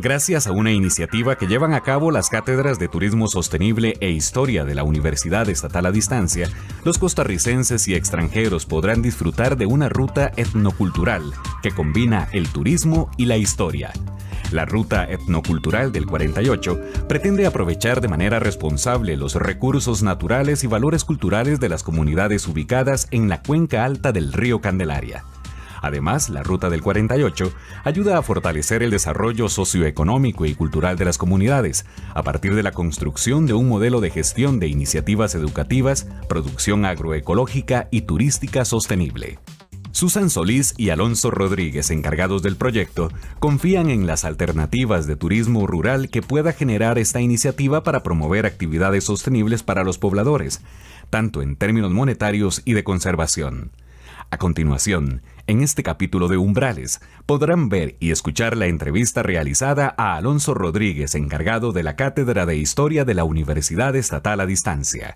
Gracias a una iniciativa que llevan a cabo las cátedras de Turismo Sostenible e Historia de la Universidad Estatal a Distancia, los costarricenses y extranjeros podrán disfrutar de una ruta etnocultural que combina el turismo y la historia. La Ruta Etnocultural del 48 pretende aprovechar de manera responsable los recursos naturales y valores culturales de las comunidades ubicadas en la cuenca alta del río Candelaria. Además, la Ruta del 48 ayuda a fortalecer el desarrollo socioeconómico y cultural de las comunidades a partir de la construcción de un modelo de gestión de iniciativas educativas, producción agroecológica y turística sostenible. Susan Solís y Alonso Rodríguez, encargados del proyecto, confían en las alternativas de turismo rural que pueda generar esta iniciativa para promover actividades sostenibles para los pobladores, tanto en términos monetarios y de conservación. A continuación, en este capítulo de Umbrales, podrán ver y escuchar la entrevista realizada a Alonso Rodríguez, encargado de la Cátedra de Historia de la Universidad Estatal a Distancia.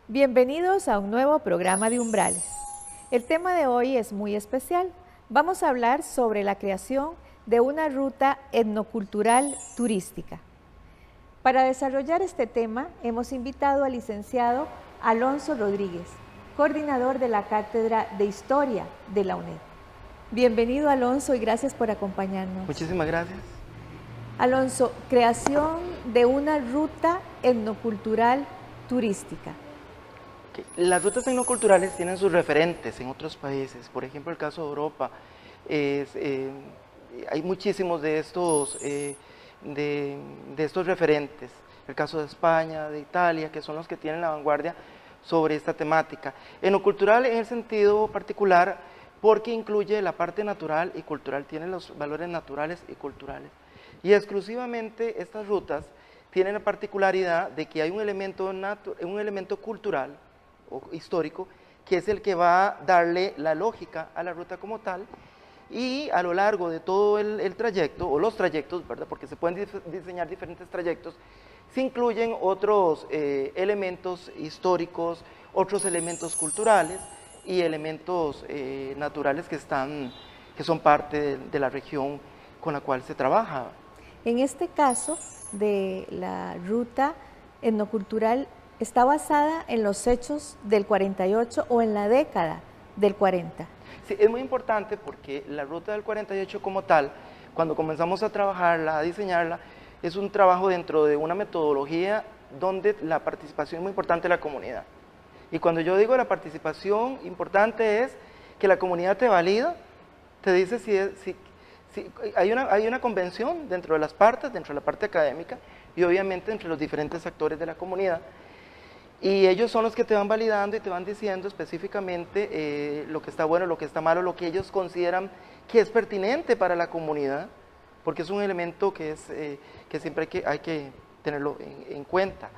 Bienvenidos a un nuevo programa de Umbrales. El tema de hoy es muy especial. Vamos a hablar sobre la creación de una ruta etnocultural turística. Para desarrollar este tema, hemos invitado al licenciado Alonso Rodríguez, coordinador de la Cátedra de Historia de la UNED. Bienvenido, Alonso, y gracias por acompañarnos. Muchísimas gracias. Alonso, creación de una ruta etnocultural turística. Las rutas etnoculturales tienen sus referentes en otros países, por ejemplo el caso de Europa, hay muchísimos de estos referentes, el caso de España, de Italia, que son los que tienen la vanguardia sobre esta temática. Etnocultural en el sentido particular porque incluye la parte natural y cultural, tiene los valores naturales y culturales. Y exclusivamente estas rutas tienen la particularidad de que hay un elemento cultural o histórico, que es el que va a darle la lógica a la ruta como tal, y a lo largo de todo el trayecto, o los trayectos, ¿verdad? Porque se pueden diseñar diferentes trayectos, se incluyen otros elementos históricos, otros elementos culturales y elementos naturales que son parte de la región con la cual se trabaja. En este caso de la ruta etnocultural, ¿está basada en los hechos del 48 o en la década del 40? Sí, es muy importante porque la ruta del 48 como tal, cuando comenzamos a trabajarla, a diseñarla, es un trabajo dentro de una metodología donde la participación es muy importante de la comunidad. Y cuando yo digo la participación importante es que la comunidad te valida, te dice si hay una convención dentro de las partes, dentro de la parte académica y obviamente entre los diferentes actores de la comunidad. Y ellos son los que te van validando y te van diciendo específicamente lo que está bueno, lo que está malo, lo que ellos consideran que es pertinente para la comunidad, porque es un elemento que siempre hay que tenerlo en cuenta.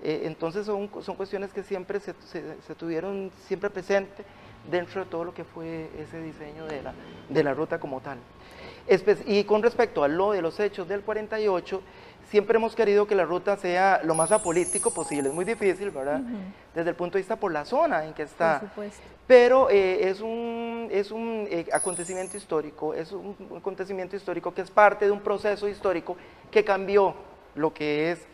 Entonces son cuestiones que siempre se tuvieron siempre presente dentro de todo lo que fue ese diseño de la ruta como tal. Y con respecto a lo de los hechos del 48, siempre hemos querido que la ruta sea lo más apolítico posible. Es muy difícil, ¿verdad? Desde el punto de vista por la zona en que está. Por supuesto. Pero es un acontecimiento histórico, es un acontecimiento histórico que es parte de un proceso histórico que cambió lo que es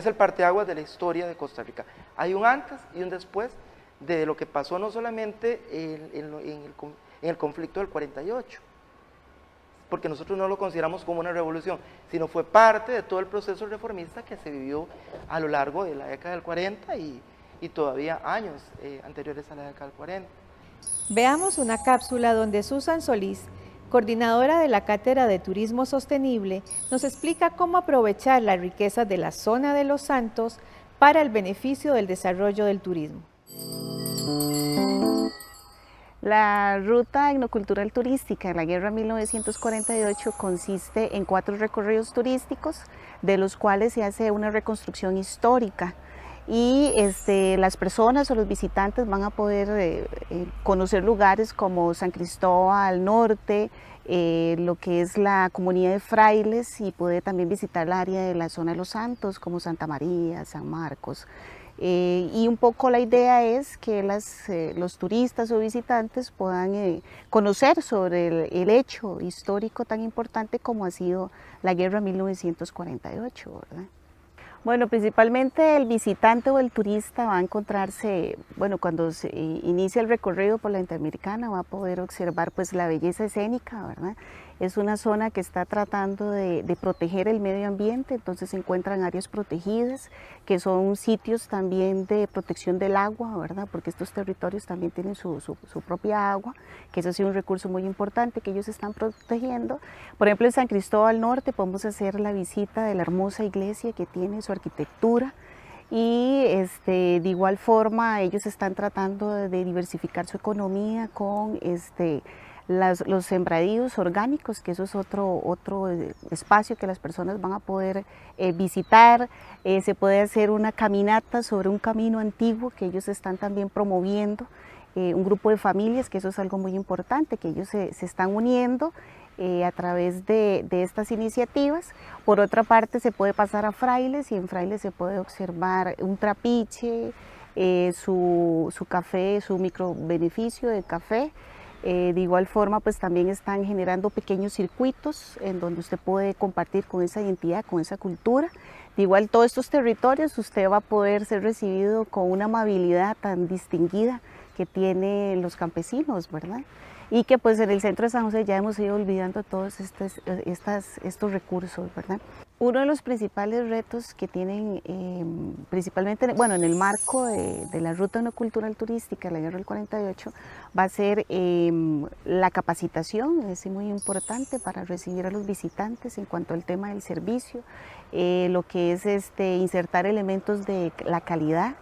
el parteaguas de la historia de Costa Rica. Hay un antes y un después de lo que pasó no solamente en el conflicto del 48, porque nosotros no lo consideramos como una revolución, sino fue parte de todo el proceso reformista que se vivió a lo largo de la década del 40 y todavía años anteriores a la década del 40. Veamos una cápsula donde Susan Solís, coordinadora de la Cátedra de Turismo Sostenible, nos explica cómo aprovechar las riquezas de la zona de Los Santos para el beneficio del desarrollo del turismo. La ruta etnocultural turística de la Guerra 1948 consiste en 4 recorridos turísticos, de los cuales se hace una reconstrucción histórica y las personas o los visitantes van a poder conocer lugares como San Cristóbal al norte, lo que es la comunidad de frailes, y poder también visitar el área de la zona de los Santos como Santa María, San Marcos. Y un poco la idea es que los turistas o visitantes puedan conocer sobre el hecho histórico tan importante como ha sido la Guerra 1948, ¿verdad? Bueno, principalmente el visitante o el turista va a encontrarse, bueno, cuando se inicia el recorrido por la Interamericana va a poder observar pues la belleza escénica, ¿verdad? Es una zona que está tratando de proteger el medio ambiente, entonces se encuentran áreas protegidas, que son sitios también de protección del agua, ¿verdad? Porque estos territorios también tienen su propia agua, que eso ha sido un recurso muy importante que ellos están protegiendo. Por ejemplo, en San Cristóbal al Norte podemos hacer la visita de la hermosa iglesia que tiene su arquitectura, y de igual forma ellos están tratando de diversificar su economía con los sembradíos orgánicos, que eso es otro espacio que las personas van a poder visitar. Se puede hacer una caminata sobre un camino antiguo que ellos están también promoviendo, un grupo de familias, que eso es algo muy importante, que ellos se están uniendo a través de estas iniciativas. Por otra parte, se puede pasar a Frailes, y en Frailes se puede observar un trapiche, su café, su micro beneficio de café. De igual forma, pues también están generando pequeños circuitos en donde usted puede compartir con esa identidad, con esa cultura. De igual, todos estos territorios usted va a poder ser recibido con una amabilidad tan distinguida que tienen los campesinos, ¿verdad? Y que pues en el centro de San José ya hemos ido olvidando todos estos recursos, ¿verdad? Uno de los principales retos que tienen, principalmente, bueno, en el marco de la ruta etnocultural turística de la Guerra del 48, va a ser la capacitación. Es muy importante para recibir a los visitantes en cuanto al tema del servicio, lo que es insertar elementos de la calidad.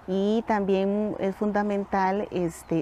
Y también es fundamental,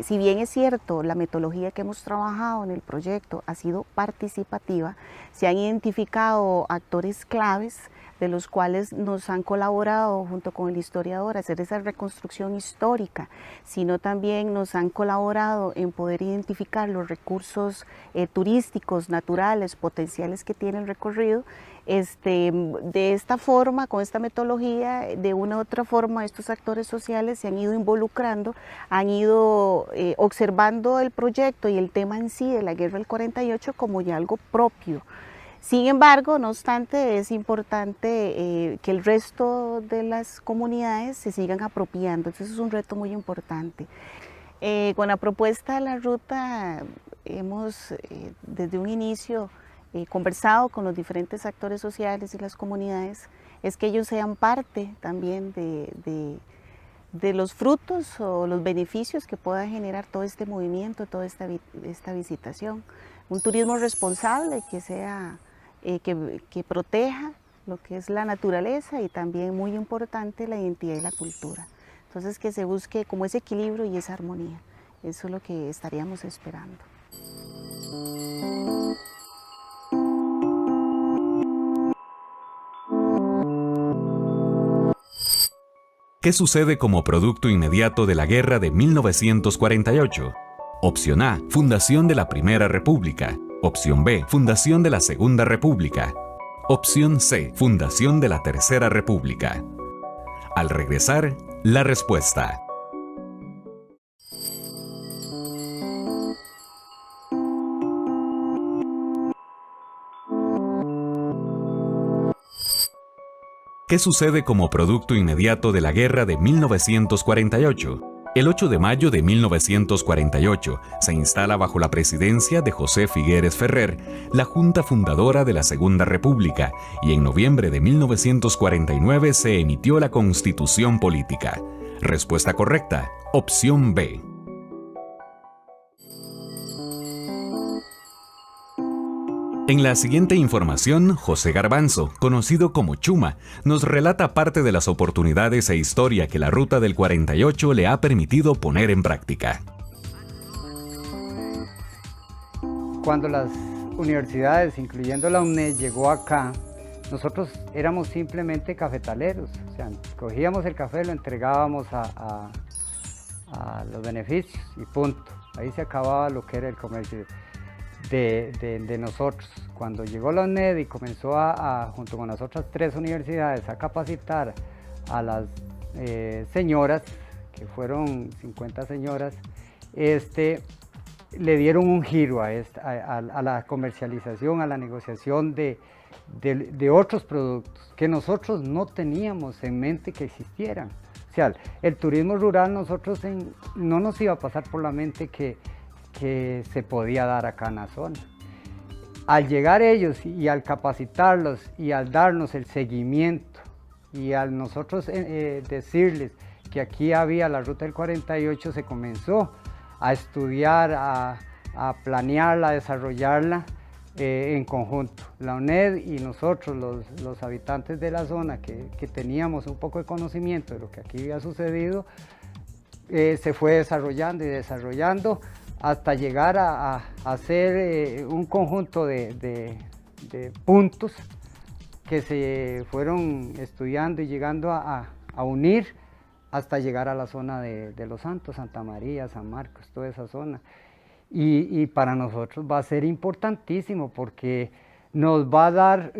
si bien es cierto, la metodología que hemos trabajado en el proyecto ha sido participativa, se han identificado actores claves de los cuales nos han colaborado junto con el historiador a hacer esa reconstrucción histórica, sino también nos han colaborado en poder identificar los recursos turísticos, naturales, potenciales que tiene el recorrido. De esta forma, con esta metodología, de una u otra forma, estos actores sociales se han ido involucrando, han ido observando el proyecto y el tema en sí de la Guerra del 48 como ya algo propio. Sin embargo, no obstante, es importante que el resto de las comunidades se sigan apropiando, entonces es un reto muy importante. Con la propuesta de la ruta hemos desde un inicio conversado con los diferentes actores sociales y las comunidades, es que ellos sean parte también de los frutos o los beneficios que pueda generar todo este movimiento, toda esta visitación. Un turismo responsable que sea que proteja lo que es la naturaleza y también, muy importante, la identidad y la cultura. Entonces, que se busque como ese equilibrio y esa armonía. Eso es lo que estaríamos esperando. ¿Qué sucede como producto inmediato de la Guerra de 1948? Opción A, fundación de la Primera República. Opción B, fundación de la Segunda República. Opción C, fundación de la Tercera República. Al regresar, la respuesta. ¿Qué sucede como producto inmediato de la Guerra de 1948? El 8 de mayo de 1948 se instala bajo la presidencia de José Figueres Ferrer la Junta Fundadora de la Segunda República, y en noviembre de 1949 se emitió la Constitución Política. Respuesta correcta, opción B. En la siguiente información, José Garbanzo, conocido como Chuma, nos relata parte de las oportunidades e historia que la Ruta del 48 le ha permitido poner en práctica. cuando las universidades, incluyendo la UNED, llegó acá, nosotros éramos simplemente cafetaleros, o sea, cogíamos el café, lo entregábamos a los beneficios y punto. Ahí se acababa lo que era el comercio de nosotros. Cuando llegó la UNED y comenzó junto con las otras 3 universidades, a capacitar a las señoras, que fueron 50 señoras, le dieron un giro a la comercialización, a la negociación de otros productos que nosotros no teníamos en mente que existieran. O sea, el turismo rural no nos iba a pasar por la mente que se podía dar acá en la zona. Al llegar ellos y al capacitarlos y al darnos el seguimiento y al nosotros decirles que aquí había la Ruta del 48, se comenzó a estudiar, a planearla, a desarrollarla en conjunto. La UNED y nosotros, los habitantes de la zona que teníamos un poco de conocimiento de lo que aquí había sucedido, se fue desarrollando y desarrollando hasta llegar a hacer un conjunto de puntos que se fueron estudiando y llegando a unir hasta llegar a la zona de Los Santos, Santa María, San Marcos, toda esa zona. Y para nosotros va a ser importantísimo porque nos va a dar,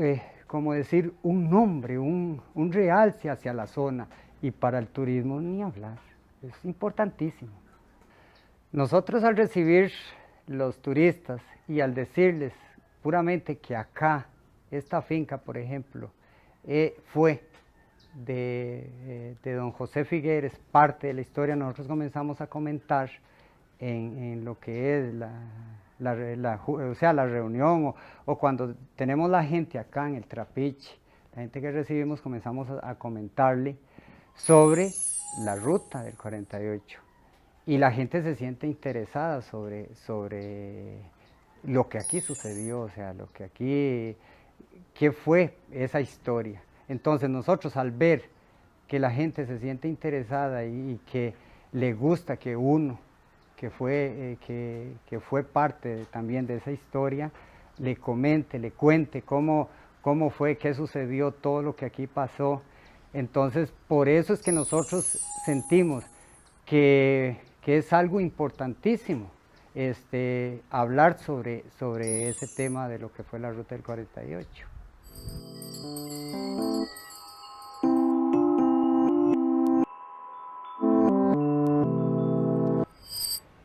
como decir, un nombre, un realce hacia la zona, y para el turismo ni hablar, es importantísimo. Nosotros al recibir los turistas y al decirles puramente que acá, esta finca, por ejemplo, fue de don José Figueres, parte de la historia, nosotros comenzamos a comentar en lo que es la reunión o cuando tenemos la gente acá en el Trapiche, la gente que recibimos, comenzamos a comentarle sobre la Ruta del 48 y la gente se siente interesada sobre lo que aquí sucedió, o sea, lo que aquí, qué fue esa historia. Entonces nosotros al ver que la gente se siente interesada y que le gusta que uno que fue parte también de esa historia, le comente, le cuente cómo fue, qué sucedió, todo lo que aquí pasó. Entonces, por eso es que nosotros sentimos que es algo importantísimo hablar sobre ese tema de lo que fue la Ruta del 48.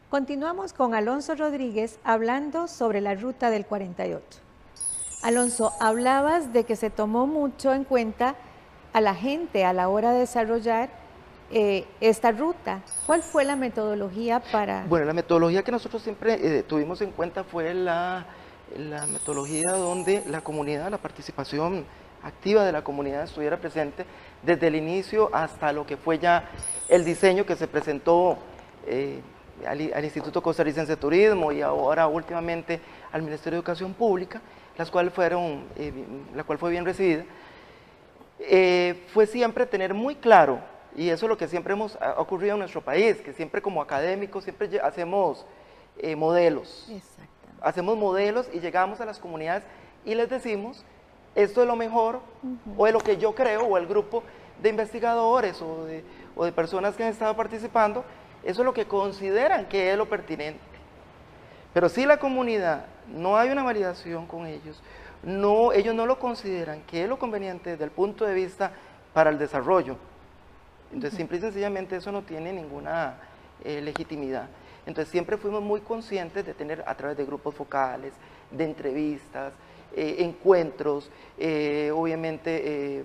Continuamos con Alonso Rodríguez hablando sobre la Ruta del 48. Alonso, hablabas de que se tomó mucho en cuenta a la gente a la hora de desarrollar esta ruta. ¿Cuál fue la metodología para...? Bueno, la metodología que nosotros siempre tuvimos en cuenta fue la metodología donde la comunidad, la participación activa de la comunidad estuviera presente desde el inicio hasta lo que fue ya el diseño que se presentó al Instituto Costarricense de Turismo y ahora últimamente al Ministerio de Educación Pública, la cual fue bien recibida. Fue siempre tener muy claro, y eso es lo que siempre ha ocurrido en nuestro país, que siempre como académicos siempre hacemos modelos. Hacemos modelos y llegamos a las comunidades y les decimos, esto es lo mejor, o es lo que yo creo, o el grupo de investigadores o de personas que han estado participando, eso es lo que consideran que es lo pertinente. Pero si la comunidad, no hay una validación con ellos, ellos no lo consideran que es lo conveniente desde el punto de vista para el desarrollo. Entonces, simple y sencillamente eso no tiene ninguna legitimidad. Entonces, siempre fuimos muy conscientes de tener a través de grupos focales, de entrevistas, encuentros, obviamente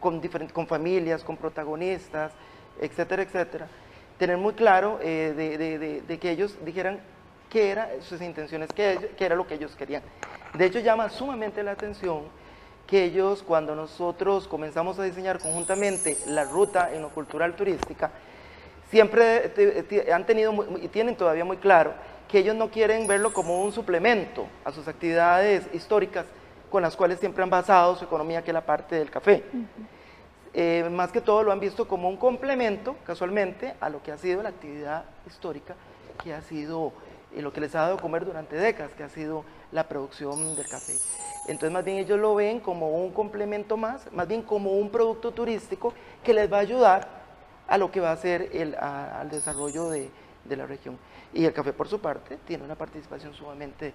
con familias, con protagonistas, etcétera, etcétera. Tener muy claro de que ellos dijeran qué eran sus intenciones, qué era lo que ellos querían. De hecho, llama sumamente la atención que ellos, cuando nosotros comenzamos a diseñar conjuntamente la ruta etnocultural turística, siempre han tenido y tienen todavía muy claro que ellos no quieren verlo como un suplemento a sus actividades históricas con las cuales siempre han basado su economía, que es la parte del café. Más que todo lo han visto como un complemento, casualmente, a lo que ha sido la actividad histórica, que ha sido lo que les ha dado de comer durante décadas, que ha sido la producción del café. Entonces más bien ellos lo ven como un complemento más bien como un producto turístico que les va a ayudar a lo que va a ser al desarrollo de la región. Y el café por su parte tiene una participación sumamente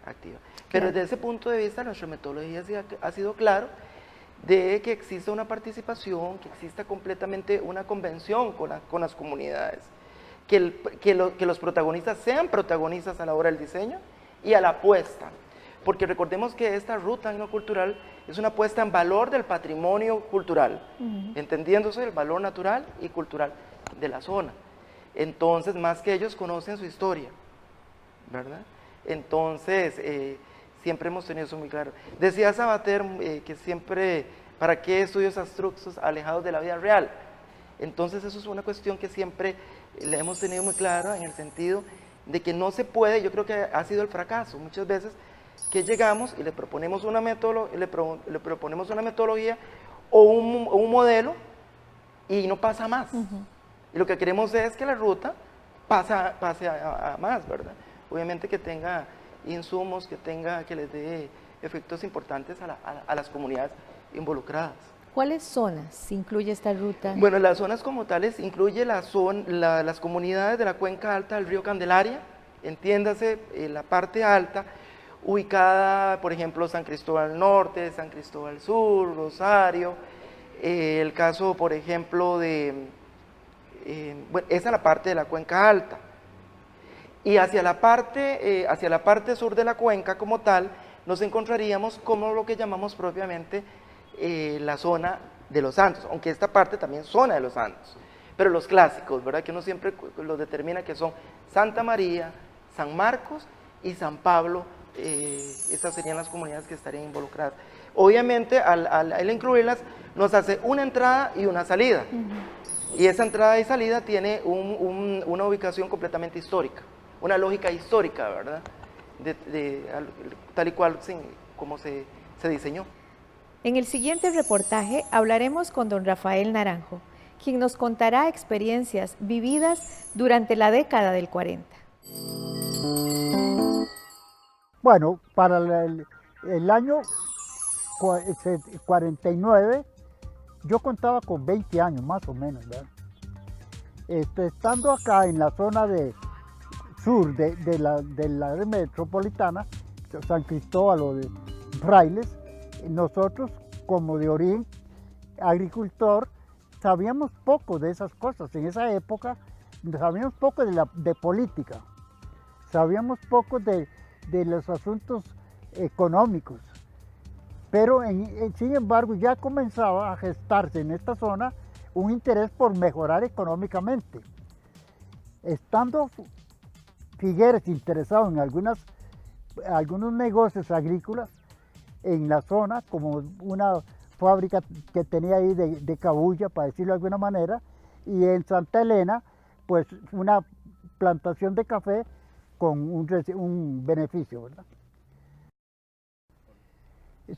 activa. Pero desde ese punto de vista nuestra metodología ha sido claro de que exista una participación, que exista completamente una convención con las comunidades, que los protagonistas sean protagonistas a la hora del diseño y a la apuesta, porque recordemos que esta ruta etnocultural es una apuesta en valor del patrimonio cultural, entendiéndose el valor natural y cultural de la zona. Entonces, más que ellos conocen su historia, ¿verdad? Entonces, siempre hemos tenido eso muy claro. Decía Sabater que siempre, ¿para qué estudios abstrusos alejados de la vida real? Entonces, eso es una cuestión que siempre la hemos tenido muy clara en el sentido de que no se puede, yo creo que ha sido el fracaso muchas veces, que llegamos y le proponemos una metodología o un modelo y no pasa más. Y lo que queremos es que la ruta pase a más, ¿verdad? Obviamente que tenga insumos, que les dé efectos importantes a las comunidades involucradas. ¿Cuáles zonas incluye esta ruta? Bueno, las zonas como tales incluye las comunidades de la cuenca alta del río Candelaria, entiéndase la parte alta, ubicada, por ejemplo, San Cristóbal Norte, San Cristóbal Sur, Rosario, el caso, por ejemplo, bueno, esa es la parte de la cuenca alta. Y hacia la parte sur de la cuenca como tal, nos encontraríamos como lo que llamamos propiamente la zona de los Santos, aunque esta parte también es zona de los Santos, pero los clásicos, ¿verdad? Que uno siempre los determina que son Santa María, San Marcos y San Pablo, estas serían las comunidades que estarían involucradas. Obviamente, al incluirlas, nos hace una entrada y una salida, y esa entrada y salida tiene una ubicación completamente histórica, una lógica histórica, ¿verdad? Tal y cual como se diseñó. En el siguiente reportaje hablaremos con don Rafael Naranjo, quien nos contará experiencias vividas durante la década del 40. Bueno, para el año 49, yo contaba con 20 años más o menos, ¿verdad? Estando acá en la zona sur de la área metropolitana, San Cristóbal o de Frailes, nosotros como de origen agricultor sabíamos poco de esas cosas. En esa época sabíamos poco de política, sabíamos poco de los asuntos económicos, pero sin embargo ya comenzaba a gestarse en esta zona un interés por mejorar económicamente. Estando Figueres interesado en algunos negocios agrícolas en la zona, como una fábrica que tenía ahí de cabuya, para decirlo de alguna manera, y en Santa Elena, pues una plantación de café con un beneficio, ¿verdad?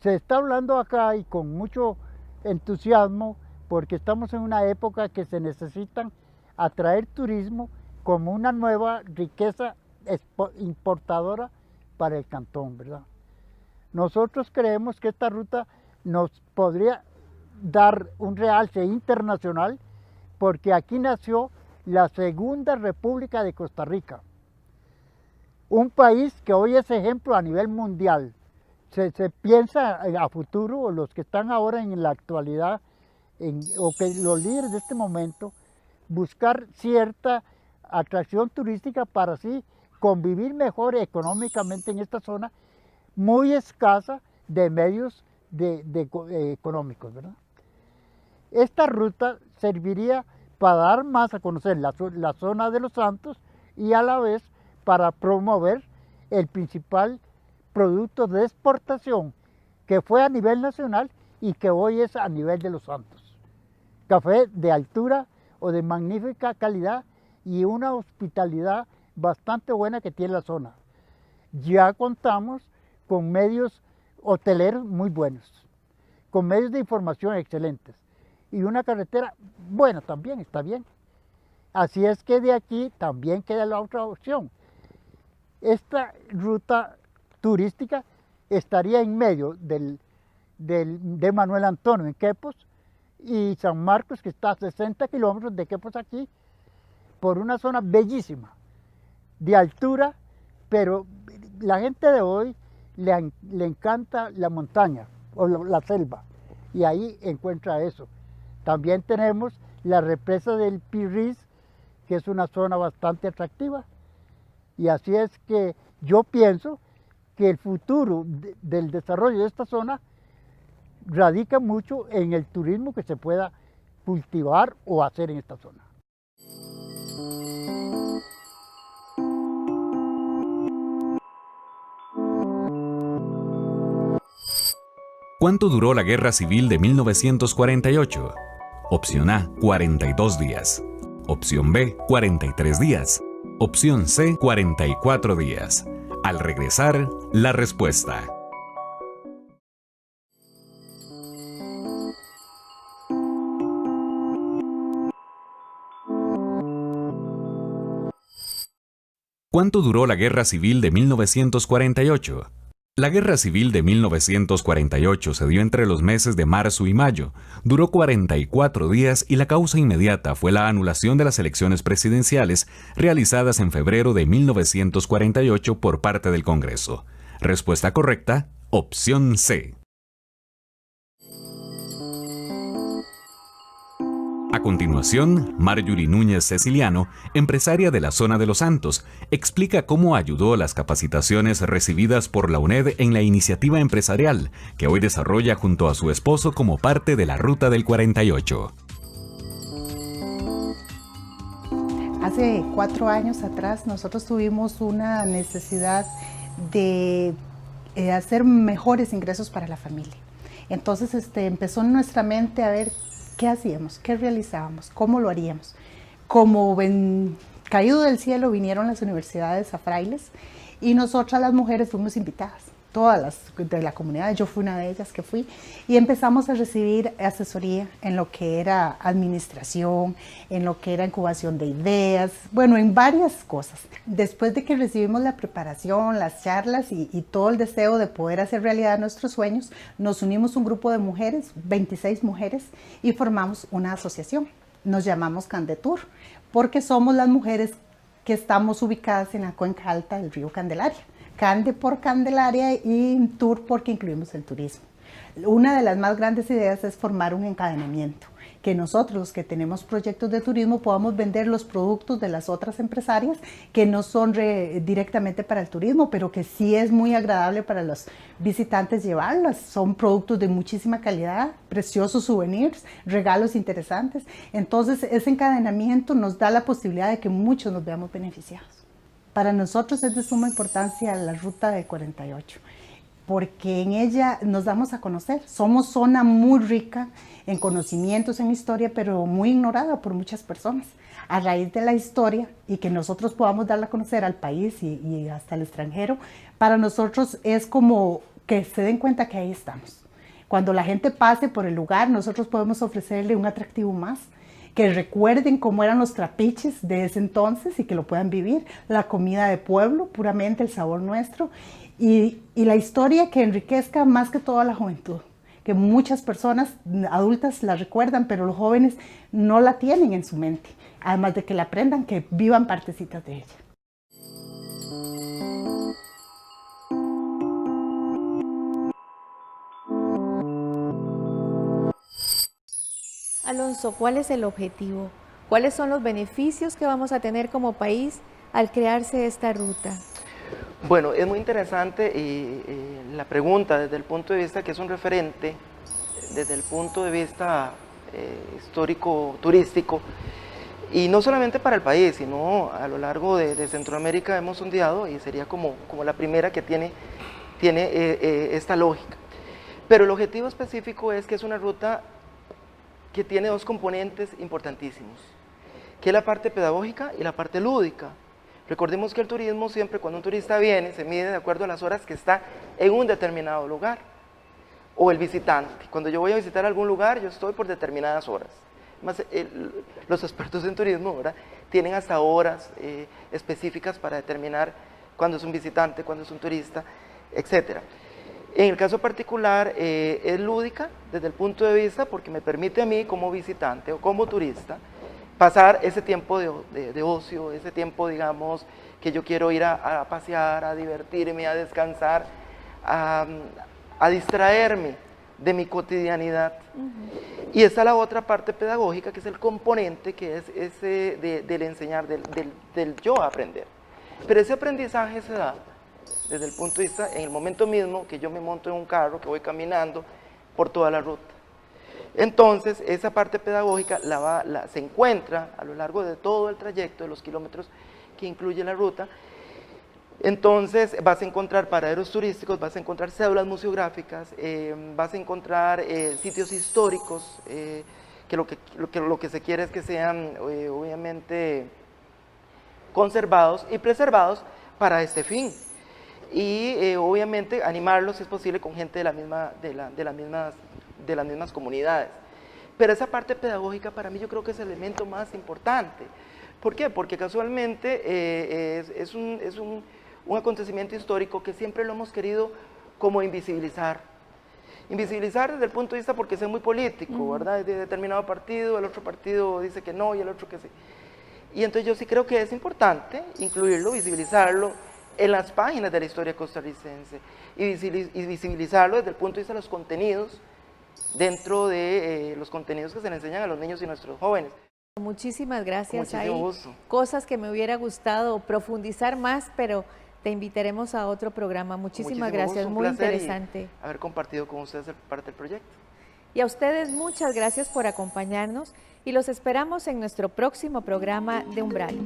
Se está hablando acá y con mucho entusiasmo, porque estamos en una época que se necesitan atraer turismo como una nueva riqueza importadora para el cantón, ¿verdad? Nosotros creemos que esta ruta nos podría dar un realce internacional, porque aquí nació la Segunda República de Costa Rica, un país que hoy es ejemplo a nivel mundial. Se piensa a futuro, o los que están ahora en la actualidad, o que los líderes de este momento, buscar cierta atracción turística para así convivir mejor económicamente en esta zona muy escasa de medios económicos, ¿verdad? Esta ruta serviría para dar más a conocer la zona de los Santos y a la vez para promover el principal producto de exportación que fue a nivel nacional y que hoy es a nivel de los Santos. Café de altura o de magnífica calidad y una hospitalidad bastante buena que tiene la zona. Ya contamos con medios hoteleros muy buenos, con medios de información excelentes y una carretera buena también, está bien. Así es que de aquí también queda la otra opción, esta ruta turística estaría en medio de Manuel Antonio en Quepos y San Marcos, que está a 60 kilómetros de Quepos aquí, por una zona bellísima, de altura, pero la gente de hoy le encanta la montaña o la selva, y ahí encuentra eso. También tenemos la represa del Pirris, que es una zona bastante atractiva, y así es que yo pienso que el futuro del desarrollo de esta zona radica mucho en el turismo que se pueda cultivar o hacer en esta zona. ¿Cuánto duró la Guerra Civil de 1948? Opción A, 42 días. Opción B, 43 días. Opción C, 44 días. Al regresar, la respuesta. ¿Cuánto duró la Guerra Civil de 1948? La Guerra Civil de 1948 se dio entre los meses de marzo y mayo, duró 44 días y la causa inmediata fue la anulación de las elecciones presidenciales realizadas en febrero de 1948 por parte del Congreso. Respuesta correcta, opción C. A continuación, Marjorie Núñez Ceciliano, empresaria de la zona de Los Santos, explica cómo ayudó las capacitaciones recibidas por la UNED en la iniciativa empresarial que hoy desarrolla junto a su esposo como parte de la Ruta del 48. Hace 4 años atrás nosotros tuvimos una necesidad de hacer mejores ingresos para la familia. Entonces empezó en nuestra mente a ver qué hacíamos, qué realizábamos, cómo lo haríamos. Como caído del cielo vinieron las universidades a Frailes y nosotras las mujeres fuimos invitadas, todas las de la comunidad, yo fui una de ellas que fui, y empezamos a recibir asesoría en lo que era administración, en lo que era incubación de ideas, bueno, en varias cosas. Después de que recibimos la preparación, las charlas y todo el deseo de poder hacer realidad nuestros sueños, nos unimos un grupo de mujeres, 26 mujeres, y formamos una asociación. Nos llamamos Candetur, porque somos las mujeres que estamos ubicadas en la cuenca alta del río Candelaria. Cande por Candelaria y Tour porque incluimos el turismo. Una de las más grandes ideas es formar un encadenamiento, que nosotros los que tenemos proyectos de turismo podamos vender los productos de las otras empresarias que no son directamente para el turismo, pero que sí es muy agradable para los visitantes llevarlas. Son productos de muchísima calidad, preciosos souvenirs, regalos interesantes. Entonces ese encadenamiento nos da la posibilidad de que muchos nos veamos beneficiados. Para nosotros es de suma importancia la Ruta del 48, porque en ella nos damos a conocer. Somos zona muy rica en conocimientos, en historia, pero muy ignorada por muchas personas. A raíz de la historia y que nosotros podamos darla a conocer al país y hasta el extranjero, para nosotros es como que se den cuenta que ahí estamos. Cuando la gente pase por el lugar, nosotros podemos ofrecerle un atractivo más, que recuerden cómo eran los trapiches de ese entonces y que lo puedan vivir, la comida de pueblo, puramente el sabor nuestro, y la historia que enriquezca más que todo a la juventud, que muchas personas adultas la recuerdan, pero los jóvenes no la tienen en su mente, además de que la aprendan, que vivan partecitas de ella. Alonso, ¿cuál es el objetivo? ¿Cuáles son los beneficios que vamos a tener como país al crearse esta ruta? Bueno, es muy interesante la pregunta desde el punto de vista que es un referente, desde el punto de vista histórico, turístico, y no solamente para el país, sino a lo largo de Centroamérica hemos sondeado y sería como la primera que tiene esta lógica. Pero el objetivo específico es que es una ruta que tiene dos componentes importantísimos, que es la parte pedagógica y la parte lúdica. Recordemos que el turismo siempre, cuando un turista viene, se mide de acuerdo a las horas que está en un determinado lugar, o el visitante. Cuando yo voy a visitar algún lugar, yo estoy por determinadas horas. Más, los expertos en turismo, ¿verdad?, tienen hasta horas específicas para determinar cuándo es un visitante, cuándo es un turista, etc. En el caso particular es lúdica desde el punto de vista porque me permite a mí como visitante o como turista pasar ese tiempo de ocio, ese tiempo, digamos, que yo quiero ir a pasear, a divertirme, a descansar, a distraerme de mi cotidianidad. Y está la otra parte pedagógica, que es el componente que es ese del enseñar, del yo aprender. Pero ese aprendizaje se da desde el punto de vista, en el momento mismo que yo me monto en un carro, que voy caminando por toda la ruta. Entonces, esa parte pedagógica se encuentra a lo largo de todo el trayecto, de los kilómetros que incluye la ruta. Entonces, vas a encontrar paraderos turísticos, vas a encontrar cédulas museográficas, vas a encontrar sitios históricos, que lo que se quiere es que sean, obviamente, conservados y preservados para este fin. Y obviamente animarlos, si es posible, con gente de las mismas comunidades. Pero esa parte pedagógica para mí yo creo que es el elemento más importante. ¿Por qué? Porque casualmente es un acontecimiento histórico que siempre lo hemos querido como invisibilizar. Invisibilizar desde el punto de vista porque es muy político, ¿verdad? De determinado partido, el otro partido dice que no y el otro que sí. Y entonces yo sí creo que es importante incluirlo, visibilizarlo en las páginas de la historia costarricense y visibilizarlo desde el punto de vista de los contenidos, dentro de los contenidos que se le enseñan a los niños y nuestros jóvenes. Muchísimas gracias. Hay cosas que me hubiera gustado profundizar más, pero te invitaremos a otro programa. Muchísimas gracias, muy interesante haber compartido con ustedes parte del proyecto. Y a ustedes muchas gracias por acompañarnos y los esperamos en nuestro próximo programa de Umbrales.